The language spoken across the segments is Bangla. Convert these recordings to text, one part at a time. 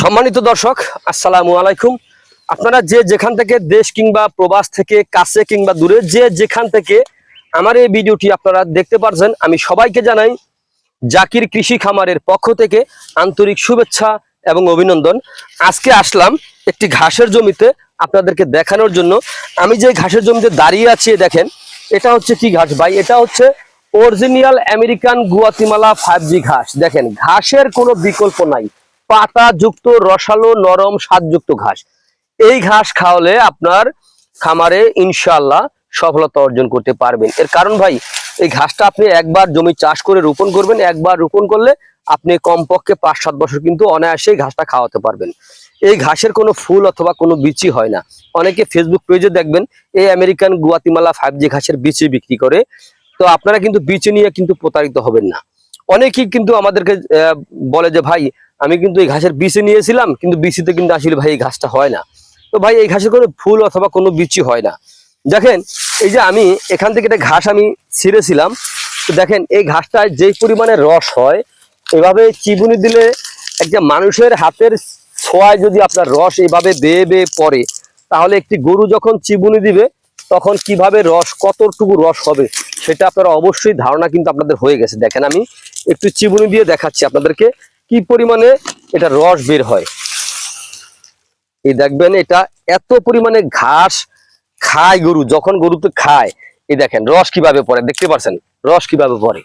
সম্মানিত দর্শক, আসসালামু আলাইকুম। আপনারা যে যেখান থেকে দেশ কিংবা প্রবাস থেকে কাছে কিংবা দূরে যে যেখান থেকে আমার এই ভিডিওটি আপনারা দেখতে পারছেন, আমি সবাইকে জানাই জাকির কৃষি খামারের পক্ষ থেকে আন্তরিক শুভেচ্ছা এবং অভিনন্দন। আজকে আসলাম একটি ঘাসের জমিতে আপনাদেরকে দেখানোর জন্য। আমি যে ঘাসের জমিতে দাঁড়িয়ে আছি দেখেন, এটা হচ্ছে কি ঘাস ভাই? এটা হচ্ছে অরিজিনাল আমেরিকান গুয়াতিমালা 5G ঘাস। দেখেন, ঘাসের কোনো বিকল্প নাই। পাতা যুক্ত, রসালো, নরম, স্বাদযুক্ত ঘাস। এই ঘাস খাওয়ালে আপনার খামারে ইনশাআল্লাহ সফলতা অর্জন করতে পারবেন। এর কারণ ভাই, এই ঘাসটা আপনি একবার জমি চাষ করে রোপণ করবেন। একবার রোপণ করলে আপনি কমপক্ষে 5-7 বছর কিন্তু অনায়াসেই ঘাসটা খাওয়াতে পারবেন। এই ঘাসের কোনো ফুল অথবা কোনো বিচি হয় না। অনেকে ফেসবুক পেজে দেখবেন এই আমেরিকান গুয়াতিমালা 5G ঘাসের বিচি বিক্রি করে। তো আপনারা কিন্তু বিচি নিয়ে কিন্তু প্রতারিত হবেন না। অনেকেই কিন্তু আমাদেরকে বলে যে ভাই, আমি কিন্তু এই ঘাসের বিচি নিয়েছিলাম, কিন্তু বিচিতে কিন্তু আসলে ভাই এই ঘাসটা হয় না। তো ভাই, এই ঘাসের কোনো ফুল অথবা কোনো বিচি হয় না। দেখেন, এই যে আমি এখান থেকে একটা ঘাস আমি ছিঁড়েছিলাম, তো দেখেন এই ঘাসটায় যেই পরিমাণে রস হয়, এভাবে চিবুনি দিলে একটা মানুষের হাতের ছোঁয়ায় যদি আপনার রস এভাবে বেয়ে বেয়ে পড়ে, তাহলে একটি গরু যখন চিবুনি দিবে তখন কিভাবে রস, কতটুকু রস হবে সেটা আপনারা অবশ্যই ধারণা কিন্তু আপনাদের হয়ে গেছে। দেখেন, আমি একটু চিবুনি দিয়ে দেখাচ্ছি আপনাদেরকে কি পরিমাণে এটা রস বের হয়। এই দেখবেন, এটা এত পরিমাণে ঘাস খায় গরু, যখন গরু তো খায়, এই দেখেন রস কিভাবে পড়ে, দেখতে পাচ্ছেন রস কিভাবে পড়ে।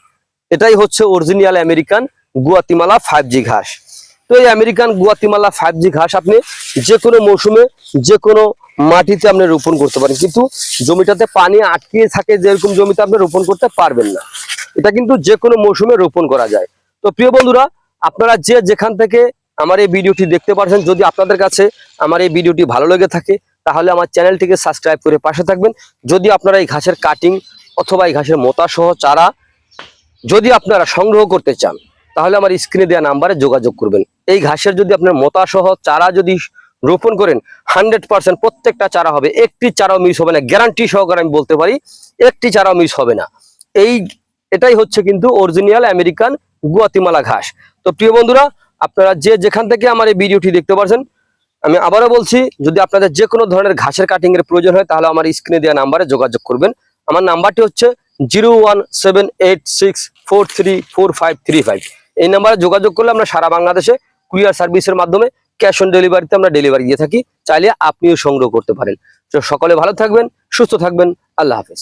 এটাই হচ্ছে অরিজিনাল আমেরিকান গুয়াতিমালা 5G ঘাস। তো এই আমেরিকান গুয়াতিমালা 5G ঘাস আপনি যে কোনো মৌসুমে যে কোনো মাটিতে আপনি রোপণ করতে পারেন, কিন্তু জমিটাতে পানি আটকে থাকে যেরকম জমিতে আপনি রোপণ করতে পারবেন না। এটা কিন্তু যে কোনো মৌসুমে রোপণ করা যায়। তো প্রিয় বন্ধুরা, আপনারা যে যেখান থেকে আমার এই ভিডিওটি দেখতে পাচ্ছেন, যদি আপনাদের কাছে আমার এই ভিডিওটি ভালো লেগে থাকে তাহলে আমার চ্যানেলটিকে সাবস্ক্রাইব করে পাশে থাকবেন। যদি আপনারা এই ঘাসের কাটিং অথবা এই ঘাসের মোটা সহ চারা যদি আপনারা সংগ্রহ করতে চান, তাহলে আমার স্ক্রিনে দেওয়া নাম্বারে যোগাযোগ করবেন। এই ঘাসের যদি আপনার মোটা সহ চারা যদি রোপণ করেন, 100% প্রত্যেকটা চারা হবে, একটি চারাও মিস হবে না। গ্যারান্টি সহকারে আমি বলতে পারি, একটি চারাও মিস হবে না। এটাই হচ্ছে কিন্তু অরিজিনাল আমেরিকান গুয়াতিমালা ঘাস। তো প্রিয় বন্ধুরা, আপনারা যে যেখান থেকে আমার এই ভিডিওটি দেখতে পাচ্ছেন, আমি আবারও বলছি, যদি আপনাদের যে কোনো ধরনের ঘাসের কাটিং এর প্রয়োজন হয় তাহলে আমার স্ক্রিনে দেওয়া নাম্বারে যোগাযোগ করবেন। আমার নাম্বারটি হচ্ছে 01786434535। এই নাম্বারে যোগাযোগ করলে আমরা সারা বাংলাদেশে কুরিয়ার সার্ভিসের মাধ্যমে ক্যাশ অন ডেলিভারিতে আমরা ডেলিভারি দিয়ে থাকি। চাইলে আপনিও সংগ্রহ করতে পারেন। তো সকলে ভালো থাকবেন, সুস্থ থাকবেন। আল্লাহ হাফেজ।